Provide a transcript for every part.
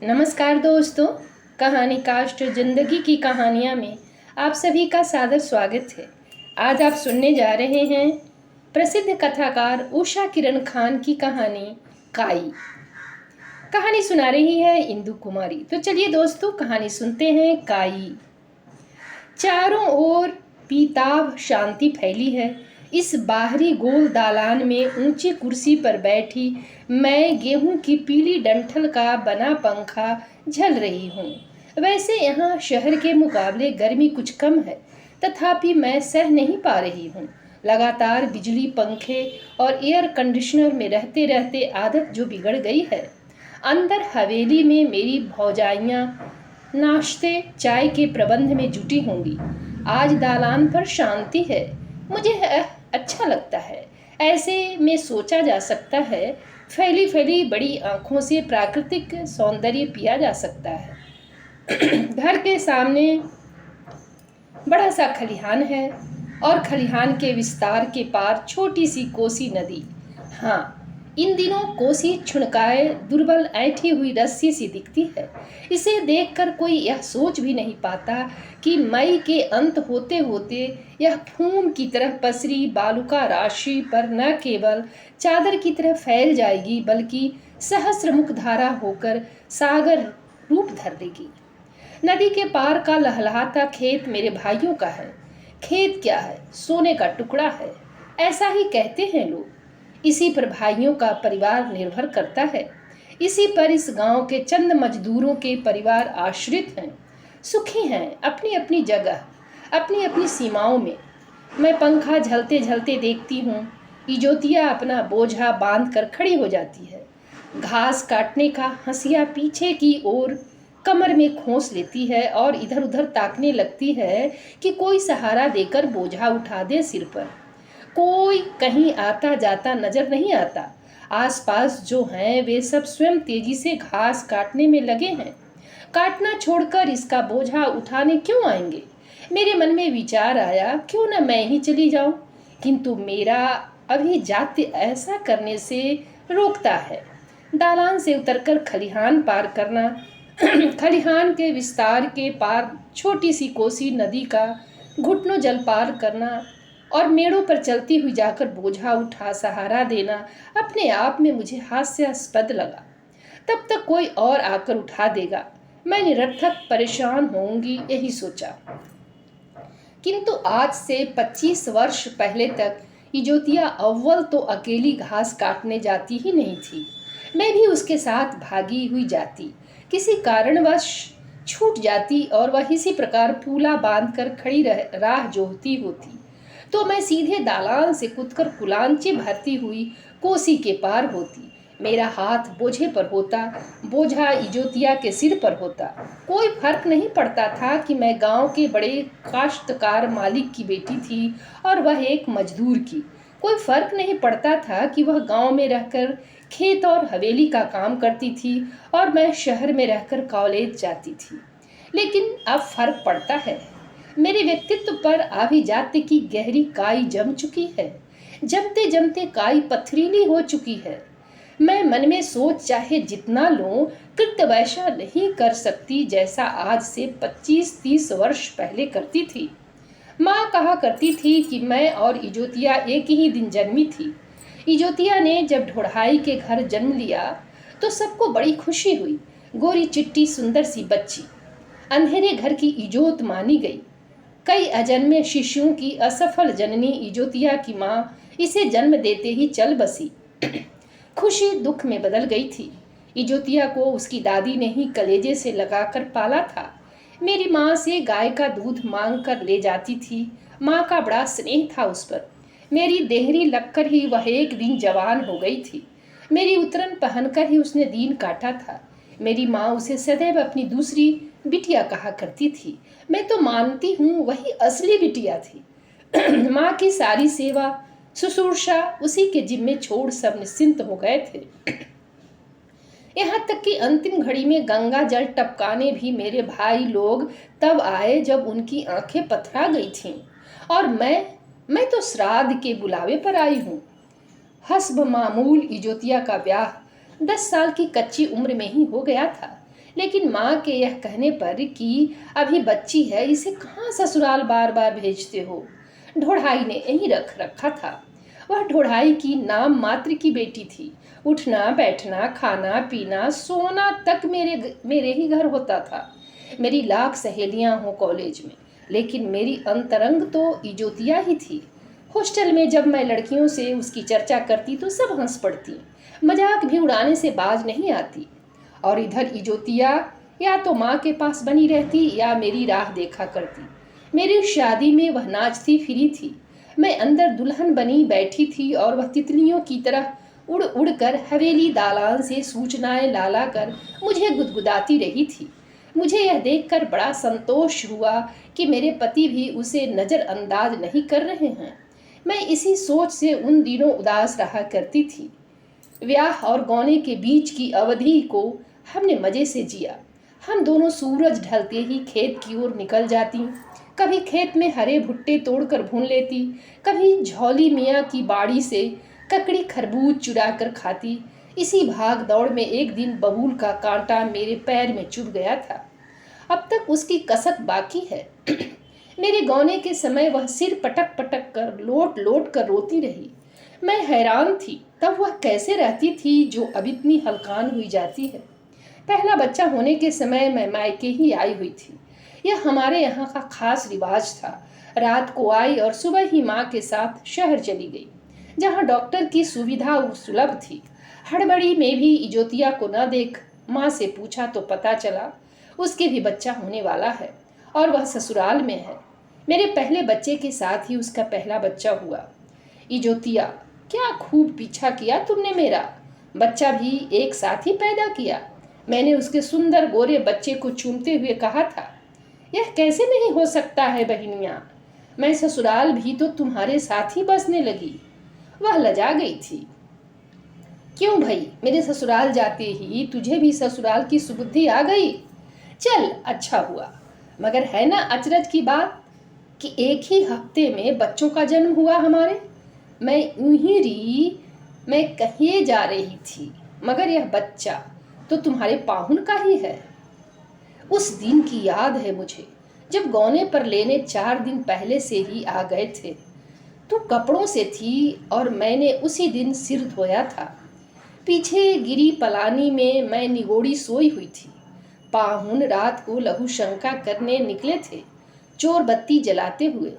नमस्कार दोस्तों, कहानी कास्ट जिंदगी की कहानियाँ में आप सभी का सादर स्वागत है। आज आप सुनने जा रहे हैं प्रसिद्ध कथाकार उषा किरण खान की कहानी काई। कहानी सुना रही है इंदु कुमारी। तो चलिए दोस्तों, कहानी सुनते हैं काई। चारों ओर पीताभ शांति फैली है। इस बाहरी गोल दालान में ऊंची कुर्सी पर बैठी मैं गेहूं की पीली डंठल का बना पंखा झल रही हूँ। वैसे यहाँ शहर के मुकाबले गर्मी कुछ कम है, तथापि मैं सह नहीं पा रही हूँ। लगातार बिजली, पंखे और एयर कंडीशनर में रहते रहते आदत जो बिगड़ गई है। अंदर हवेली में मेरी भौजाइयाँ नाश्ते चाय के प्रबंध में जुटी होंगी। आज दालान पर शांति है। मुझे अच्छा लगता है। ऐसे में सोचा जा सकता है, फैली फैली बड़ी आंखों से प्राकृतिक सौंदर्य पिया जा सकता है। घर के सामने बड़ा सा खलिहान है और खलिहान के विस्तार के पार छोटी सी कोसी नदी। हाँ, इन दिनों कोसी छुणकाए दुर्बल ऐठी हुई रस्सी सी दिखती है। इसे देखकर कोई यह सोच भी नहीं पाता कि मई के अंत होते होते यह फूम की तरह पसरी बालुका राशि पर न केवल चादर की तरह फैल जाएगी, बल्कि सहस्रमुख धारा होकर सागर रूप धर लेगी। नदी के पार का लहलहाता खेत मेरे भाइयों का है। खेत क्या है, सोने का टुकड़ा है, ऐसा ही कहते हैं लोग। इसी पर भाइयों का परिवार निर्भर करता है। इसी पर इस गांव के चंद मजदूरों के परिवार आश्रित हैं। सुखी हैं अपनी अपनी जगह, अपनी अपनी सीमाओं में। मैं पंखा झलते झलते देखती हूँ। इजोतिया अपना बोझा बांध कर खड़ी हो जाती है। घास काटने का हंसिया पीछे की ओर कमर में खोस लेती है और इधर उधर ताकने लगती है कि कोई सहारा देकर बोझा उठा दे सिर पर। कोई कहीं आता जाता नजर नहीं आता। आसपास जो हैं वे सब स्वयं तेजी से घास काटने में लगे हैं। काटना छोड़कर इसका बोझा उठाने क्यों आएंगे? मेरे मन में विचार आया, क्यों न मैं ही चली जाऊं, किंतु मेरा अभी जाति ऐसा करने से रोकता है। दालान से उतरकर खलिहान पार करना, खलिहान के विस्तार के पार छोटी सी कोसी नदी का घुटनों जल पार करना और मेड़ों पर चलती हुई जाकर बोझा उठा सहारा देना अपने आप में मुझे हास्यास्पद लगा। तब तक कोई और आकर उठा देगा, मैं निरर्थक परेशान होऊंगी, यही सोचा। किंतु आज से 25 वर्ष पहले तक इजोतिया अव्वल तो अकेली घास काटने जाती ही नहीं थी। मैं भी उसके साथ भागी हुई जाती। किसी कारणवश छूट जाती और वह इसी प्रकार फूला बांधकर खड़ी राह जोहती होती, तो मैं सीधे दालान से कूदकर कुलांची भरती हुई कोसी के पार होती। मेरा हाथ बोझे पर होता, बोझा इजोतिया के सिर पर होता। कोई फर्क नहीं पड़ता था कि मैं गांव के बड़े काश्तकार मालिक की बेटी थी और वह एक मजदूर की। कोई फर्क नहीं पड़ता था कि वह गांव में रहकर खेत और हवेली का काम करती थी और मैं शहर में रहकर कॉलेज जाती थी। लेकिन अब फर्क पड़ता है। मेरे व्यक्तित्व पर आभिजात्य की गहरी काई जम चुकी है। जमते जमते काई पथरीली हो चुकी है। मैं मन में सोच चाहे जितना लूं, कृत्य वैसा नहीं कर सकती जैसा आज से 25-30 वर्ष पहले करती थी। माँ कहा करती थी कि मैं और इजोतिया एक ही दिन जन्मी थी। इजोतिया ने जब ढोढ़ाई के घर जन्म लिया तो सबको बड़ी खुशी हुई। गोरी चिट्टी सुंदर सी बच्ची अंधेरे घर की इजोत मानी गई। कई अजन्मे शिशुओं की असफल जननी इजोतिया की माँ इसे जन्म देते ही चल बसी। खुशी दुख में बदल गई थी। इजोतिया को उसकी दादी ने ही कलेजे से लगाकर पाला था। मेरी माँ से गाय का दूध मांग कर ले जाती थी। माँ का बड़ा स्नेह था उस पर। मेरी देहरी लगकर ही वह एक दिन जवान हो गई थी। मेरी उतरन पहनकर ही उसने दिन काटा था। मेरी माँ उसे सदैव अपनी दूसरी बिटिया कहा करती थी। मैं तो मानती हूँ वही असली बिटिया थी। माँ की सारी सेवा शुश्रूषा उसी के जिम्मे छोड़ सब निश्चिंत हो गए थे। यहाँ तक कि अंतिम घड़ी में गंगा जल टपकाने भी मेरे भाई लोग तब आए जब उनकी आंखें पथरा गई थीं। और मैं तो श्राद्ध के बुलावे पर आई हूँ। हस्ब मामूल इजोतिया का ब्याह 10 साल की कच्ची उम्र में ही हो गया था। लेकिन माँ के यह कहने पर कि अभी बच्ची है, इसे कहाँ ससुराल बार बार भेजते हो। ढोढ़ाई ने यहीं रख रखा था। वह ढोढ़ाई की नाम मात्र की बेटी थी। उठना बैठना खाना पीना सोना तक मेरे ही घर होता था। मेरी लाख सहेलियां हों कॉलेज में, लेकिन मेरी अंतरंग तो इजोतिया ही थी। हॉस्टल में जब मैं लड़कियों से उसकी चर्चा करती तो सब हंस पड़ती, मजाक भी उड़ाने से बाज नहीं आती। और इधर इजोतिया या तो माँ के पास बनी रहती या मेरी राह देखा करती। मेरी शादी में वह नाचती फिरी थी, मैं अंदर दुल्हन बनी बैठी थी और वह तितलियों की तरह उड़ उड़ कर हवेली दालान से सूचनाएं ला ला कर मुझे गुदगुदाती रही थी। मुझे यह देखकर बड़ा संतोष हुआ कि मेरे पति भी उसे नज़रअंदाज नहीं कर रहे हैं। मैं इसी सोच से उन दिनों उदास रहा करती थी। ब्याह और गौने के बीच की अवधि को हमने मज़े से जिया। हम दोनों सूरज ढलते ही खेत की ओर निकल जाती, कभी खेत में हरे भुट्टे तोड़कर भून लेती, कभी झौली मियाँ की बाड़ी से ककड़ी खरबूज चुरा कर खाती। इसी भाग दौड़ में एक दिन बबूल का कांटा मेरे पैर में चुभ गया था। अब तक उसकी कसक बाकी है। मेरे गौने के समय वह सिर पटक पटक कर लोट लोट कर रोती रही। मैं हैरान थी तब वह कैसे रहती थी जो अब इतनी हलकान हुई जाती है। पहला बच्चा होने के समय मैं मायके ही आई हुई थी। यह हमारे यहाँ का खास रिवाज था। रात को आई और सुबह ही माँ के साथ शहर चली गई, जहाँ डॉक्टर की सुविधा सुलभ थी। हड़बड़ी में भी इजोतिया को न देख माँ से पूछा तो पता चला उसके भी बच्चा होने वाला है और वह ससुराल में है। मेरे पहले बच्चे के साथ ही उसका पहला बच्चा हुआ। इजोतिया, क्या खूब पीछा किया तुमने मेरा। बच्चा भी एक साथ ही पैदा किया। मैंने उसके सुंदर गोरे बच्चे को चूमते हुए कहा था, यह कैसे नहीं हो सकता है बहनिया, मैं ससुराल भी तो तुम्हारे साथ ही बसने लगी। वह लजा गई थी। क्यों भाई, मेरे ससुराल जाते ही तुझे भी ससुराल की सुबुद्धि आ गई। चल अच्छा हुआ, मगर है ना अचरज की बात कि एक ही हफ्ते में बच्चों का जन्म हुआ हमारे। मैं मैं कहीं जा रही थी, मगर यह बच्चा तो तुम्हारे पाहुन का ही है। उस दिन की याद है मुझे जब गौने पर लेने 4 दिन पहले से ही आ गए थे। तू कपड़ों से थी और मैंने उसी दिन सिर धोया था। पीछे गिरी पलानी में मैं निगोड़ी सोई हुई थी। पाहुन रात को लहू शंका करने निकले थे, चोर बत्ती जलाते हुए।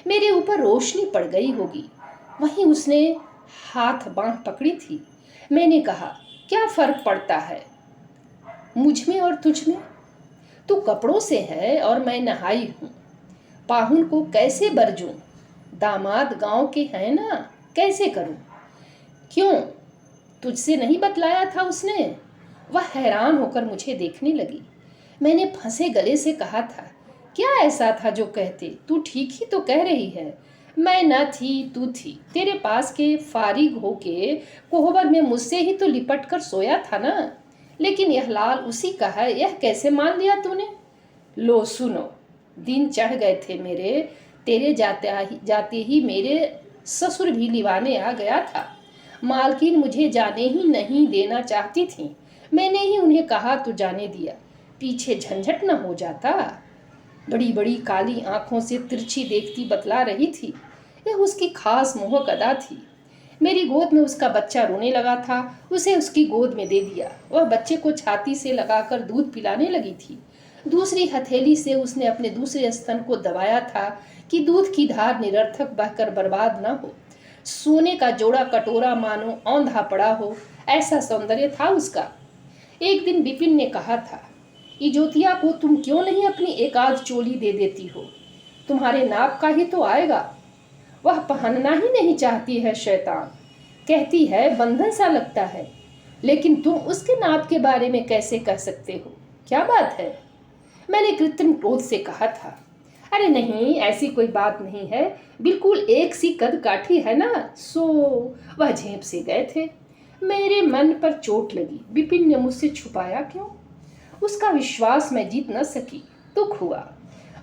मेरे ऊपर रोशनी पड़ गई होगी। वहीं उसने हाथ बांह पकड़ी थी। मैंने कहा, क्या फर्क पड़ता है मुझ में और तुझ में। तू कपड़ों से है और मैं नहाई हूँ। पाहुन को कैसे बरजूं, दामाद गांव के हैं ना, कैसे करूं। क्यों, तुझसे नहीं बतलाया था उसने। वह हैरान होकर मुझे देखने लगी। मैंने फंसे गले से कहा था, क्या ऐसा था जो कहते। तू ठीक ही तो कह रही है। मैं न थी तू थी, तेरे पास के फारिग होके कोहबर में मुझसे ही तो लिपट कर सोया था ना। लेकिन यह लाल उसी का है, यह कैसे मान लिया तूने। लो सुनो, दिन चढ़ गए थे मेरे। तेरे जाते ही मेरे ससुर भी लिवाने आ गया था। मालकिन मुझे जाने ही नहीं देना चाहती थी। मैंने ही उन्हें कहा तो जाने दिया, पीछे झंझट न हो जाता। बड़ी बड़ी काली आंखों से तिरछी देखती बतला रही थी। यह उसकी खास मोहक अदा थी। मेरी गोद में उसका बच्चा रोने लगा था, उसे उसकी गोद में दे दिया। वह बच्चे को छाती से लगाकर दूध पिलाने लगी थी। दूसरी हथेली से उसने अपने दूसरे स्तन को दबाया था कि दूध की धार निरर्थक बहकर बर्बाद न हो। सोने का जोड़ा कटोरा मानो औंधा पड़ा हो, ऐसा सौंदर्य था उसका। एक दिन विपिन ने कहा था, इजोतिया को तुम क्यों नहीं अपनी एक आध चोली दे देती हो, तुम्हारे नाप का ही तो आएगा। वह पहनना ही नहीं चाहती है शैतान, कहती है बंधन सा लगता है। लेकिन तुम उसके नाप के बारे में कैसे कह सकते हो, क्या बात है। मैंने कृत्रिम क्रोध से कहा था, अरे नहीं, ऐसी कोई बात नहीं है, बिल्कुल एक सी कद काठी है ना। सो वह झेप से गए थे। मेरे मन पर चोट लगी। विपिन ने मुझसे छुपाया क्यों। उसका विश्वास मैं जीत न सकी, दुख हुआ।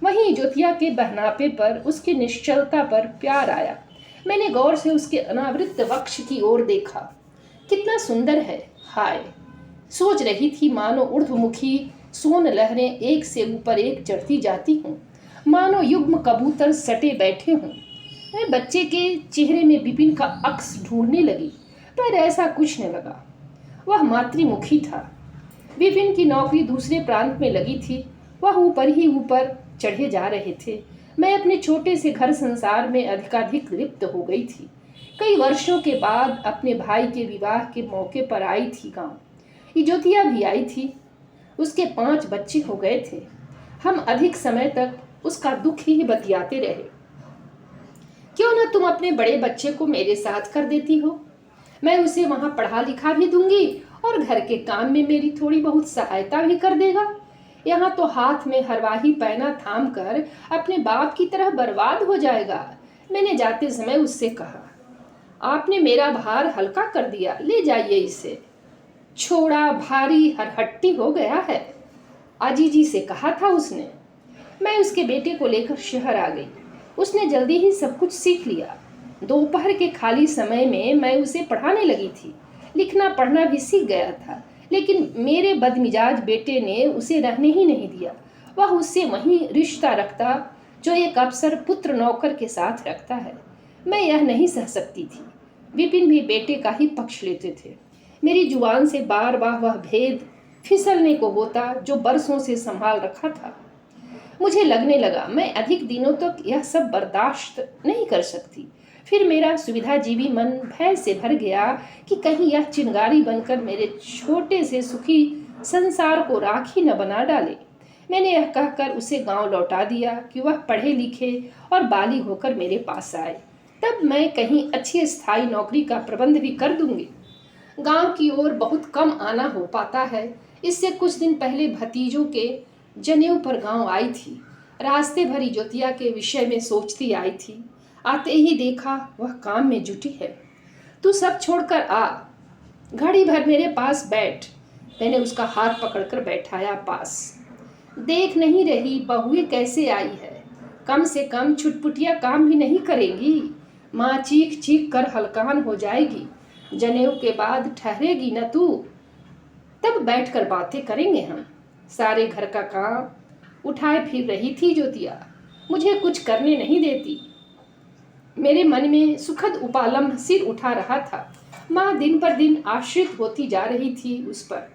वहीं ज्योतिया के बहनापे पर, उसकी निश्चलता पर प्यार आया। मैंने गौर से उसके अनावृत वक्ष की ओर देखा। कितना सुंदर है, हाय। सोच रही थी मानो ऊर्ध्वमुखी सोन लहरें एक से ऊपर एक चढ़ती जाती हूँ, मानो युग्म कबूतर सटे बैठे हों। मैं बच्चे के चेहरे में विपिन का अक्स ढूंढने लगी, पर ऐसा कुछ न लगा। वह मातृमुखी था। विपिन की नौकरी दूसरे प्रांत में लगी थी। वह ऊपर ही ऊपर चढ़े जा रहे थे। मैं अपने छोटे से घर संसार में अधिकाधिक लिप्त हो गई थी। कई वर्षों के बाद अपने भाई के विवाह के मौके पर आई थी गांव। इजोतिया भी आई थी। उसके 5 बच्चे हो गए थे। हम अधिक समय तक उसका दुख ही बतियाते रहे। क्यों न तुम अपने बड़े बच्चे को मेरे साथ कर देती हो? मैं उसे वहां पढ़ा लिखा भी दूंगी और घर के काम में मेरी थोड़ी बहुत सहायता भी कर देगा। यहाँ तो हाथ में हरवाही पैना थाम कर अपने बाप की तरह बर्बाद हो जाएगा। मैंने जाते समय उससे कहा, आपने मेरा भार हल्का कर दिया, ले जाइए इसे। छोड़ा भारी हरहट्टी हो गया है, आजीजी से कहा था उसने। मैं उसके बेटे को लेकर शहर आ गई। उसने जल्दी ही सब कुछ सीख लिया। दोपहर के खाली समय में मैं उसे पढ़ाने लगी थी। लिखना पढ़ना भी सीख गया था, लेकिन मेरे बदमिजाज बेटे ने उसे रहने ही नहीं दिया। वह उससे वहीं रिश्ता रखता जो एक अफसर पुत्र नौकर के साथ रखता है। मैं यह नहीं सह सकती थी। विपिन भी बेटे का ही पक्ष लेते थे। मेरी जुबान से बार बार वह भेद फिसलने को होता जो बरसों से संभाल रखा था। मुझे लगने लगा मैं अधिक दिनों तक यह सब बर्दाश्त नहीं कर सकती। फिर मेरा सुविधाजीवी मन भय से भर गया कि कहीं यह चिंगारी बनकर मेरे छोटे से सुखी संसार को राखी न बना डाले। मैंने यह कहकर उसे गांव लौटा दिया कि वह पढ़े लिखे और बालिग होकर मेरे पास आए, तब मैं कहीं अच्छी स्थायी नौकरी का प्रबंध भी कर दूंगी। गांव की ओर बहुत कम आना हो पाता है। इससे कुछ दिन पहले भतीजों के जनेऊ पर गांव आई थी। रास्ते भर इजोतिया के विषय में सोचती आई थी। आते ही देखा वह काम में जुटी है। तू सब छोड़कर आ, घड़ी भर मेरे पास बैठ। मैंने उसका हाथ पकड़कर बैठाया पास। देख नहीं रही बहुएं कैसे आई है? कम से कम छुटपुटिया काम भी नहीं करेंगी। माँ चीख चीख कर हलकान हो जाएगी। जनेऊ के बाद ठहरेगी न तू, तब बैठकर बातें करेंगे हम। सारे घर का काम उठाए फिर रही थी ज्योतिया, मुझे कुछ करने नहीं देती। मेरे मन में सुखद उपालंब सिर उठा रहा था। माँ दिन पर दिन आश्रित होती जा रही थी उस पर।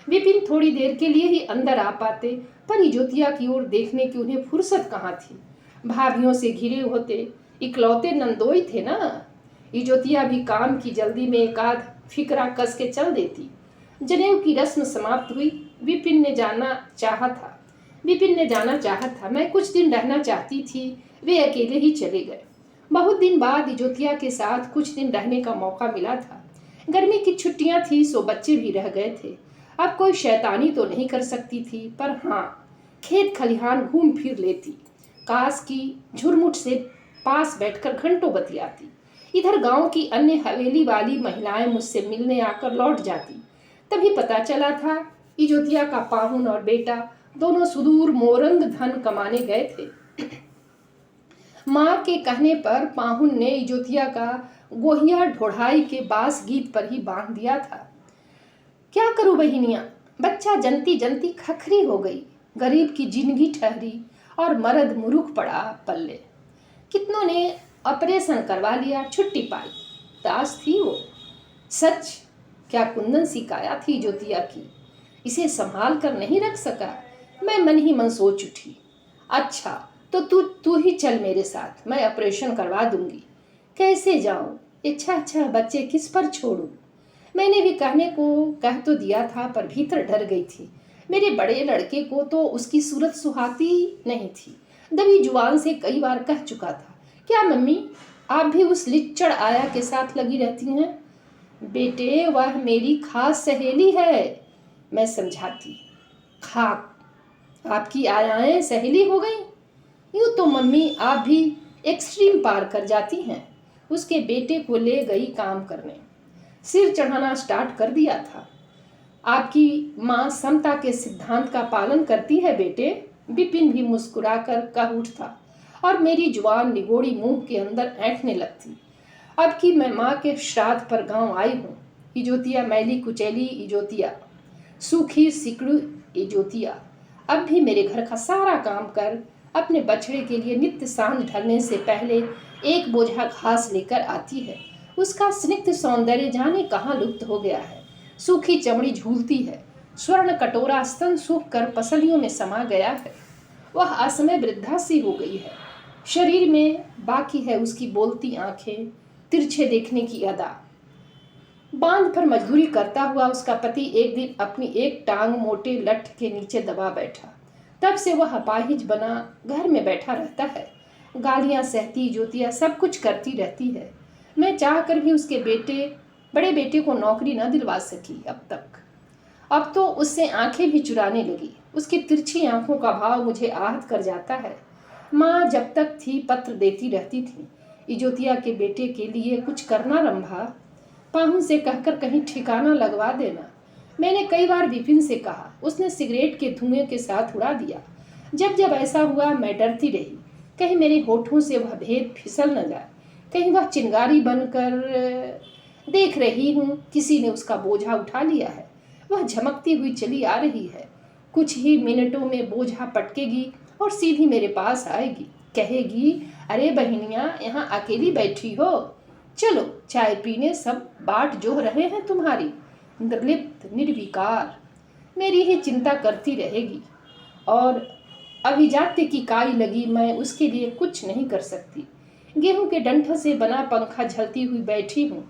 विपिन थोड़ी देर के लिए ही अंदर आ पाते, पर ज्योतिया की ओर देखने की उन्हें फुर्सत कहाँ थी। भाभियों से घिरे होते, इकलौते नंदोई थे ना। इजोतिया भी काम की जल्दी में एकाध फिकरा कस के चल देती। जनेऊ की रस्म समाप्त हुई। विपिन ने जाना चाहा था। मैं कुछ दिन रहना चाहती थी। वे अकेले ही चले गए। बहुत दिन बाद इजोतिया के साथ कुछ दिन रहने का मौका मिला था। गर्मी की छुट्टियां थी, सो बच्चे भी रह गए थे। अब कोई शैतानी तो नहीं कर सकती थी, पर हाँ, खेत खलिहान घूम फिर लेती। काश की झुरमुट से पास बैठकर घंटों बतियाती। इधर गांव की अन्य हवेली वाली महिलाएं मुझसे मिलने आकर लौट जाती। तभी पता चला था इजोतिया का पाहुन और बेटा दोनों सुदूर मोरंग धन कमाने गए थे। माँ के कहने पर पाहुन ने इजोतिया का गोहिया ढोढ़ाई के बास गीत पर ही बांध दिया था। क्या करूं बहिनिया, बच्चा जनती जनती खखरी हो गई। गरीब की जिंदगी ठहरी और मर्द मुरुख पड़ा पल्ले। कितनों ने ऑपरेशन करवा लिया, छुट्टी पाई। दास थी वो। सच, क्या कुंदन सी काया थी ज्योतिया की, इसे संभाल कर नहीं रख सका। मैं मन ही मन सोच उठी, अच्छा तो तू ही चल मेरे साथ, मैं ऑपरेशन करवा दूंगी। कैसे जाऊं? अच्छा बच्चे किस पर छोड़ूं? मैंने भी कहने को कह तो दिया था, पर भीतर डर गई थी। मेरे बड़े लड़के को तो उसकी सूरत सुहाती नहीं थी। दबी जुबान से कई बार कह चुका था, क्या मम्मी आप भी उस लिच्चड़ आया के साथ लगी रहती हैं? बेटे, वह मेरी खास सहेली है, मैं समझाती। खाक, आपकी आयाएं सहेली हो गई? यूँ तो मम्मी आप भी एक्सट्रीम पार कर जाती हैं। उसके बेटे को ले गई काम करने, सिर चढ़ाना स्टार्ट कर दिया था। आपकी माँ समता के सिद्धांत का पालन करती है बेटे। विपिन भी मुस्कुराकर कह उठता और मेरी जुबान निगोड़ी मुंह के अंदर ऐंठने लगती। अब कि मैं माँ के श्राद्ध पर गांव आई हूँ। इजोतिया मैली कुचैली इजोतिया, सूखी सिकड़ू इजोतिया अब भी मेरे घर का सारा काम कर अपने बछड़े के लिए नित्य सांझ ढलने से पहले एक बोझा घास लेकर आती है। उसका स्निग्ध सौंदर्य जाने कहाँ लुप्त हो गया है। सूखी चमड़ी झूलती है, स्वर्ण कटोरा स्तन सूख कर पसलियों में समा गया है। वह असमय वृद्धा सी हो गई है। शरीर में बाकी है उसकी बोलती आंखें, तिरछे देखने की अदा। बांध पर मजदूरी करता हुआ उसका पति एक दिन अपनी एक टांग मोटे लठ के नीचे दबा बैठा। तब से वह अपाहिज बना घर में बैठा रहता है। गालियां सहती, ज्योतियां सब कुछ करती रहती है। मैं चाहकर भी उसके बड़े बेटे को नौकरी न दिलवा सकी अब तक। अब तो उससे आंखें भी चुराने लगी। उसकी तिरछी आंखों का भाव मुझे आहत कर जाता है। माँ जब तक थी पत्र देती रहती थी, इजोतिया के बेटे के लिए कुछ करना रंभा, पाहुन से कहकर कहीं ठिकाना लगवा देना। मैंने कई बार विपिन से कहा, उसने सिगरेट के धुएं के साथ उड़ा दिया। जब जब ऐसा हुआ मैं डरती रही, कहीं मेरे होठों से वह भेद फिसल न जाए, कहीं वह चिंगारी बनकर देख रही हूँ किसी ने उसका बोझा उठा लिया है। वह झमकती हुई चली आ रही है। कुछ ही मिनटों में बोझा पटकेगी और सीधी मेरे पास आएगी। कहेगी, अरे बहनिया, यहाँ अकेली बैठी हो, चलो चाय पीने, सब बाट जो रहे हैं तुम्हारी। निर्लिप्त, निर्विकार, मेरी ही चिंता करती रहेगी और अभिजात्य की काई लगी मैं उसके लिए कुछ नहीं कर सकती। गेहूं के डंठल से बना पंखा झलती हुई बैठी हूँ।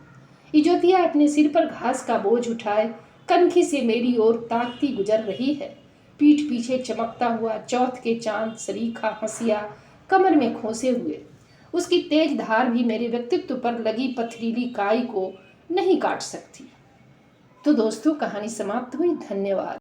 इजोतिया अपने सिर पर घास का बोझ उठाए कनखी से मेरी ओर ताकती गुजर रही है। पीठ पीछे चमकता हुआ चौथ के चांद सरीखा हंसिया कमर में खोसे हुए। उसकी तेज धार भी मेरे व्यक्तित्व पर लगी पथरीली काई को नहीं काट सकती। तो दोस्तों, कहानी समाप्त हुई। धन्यवाद।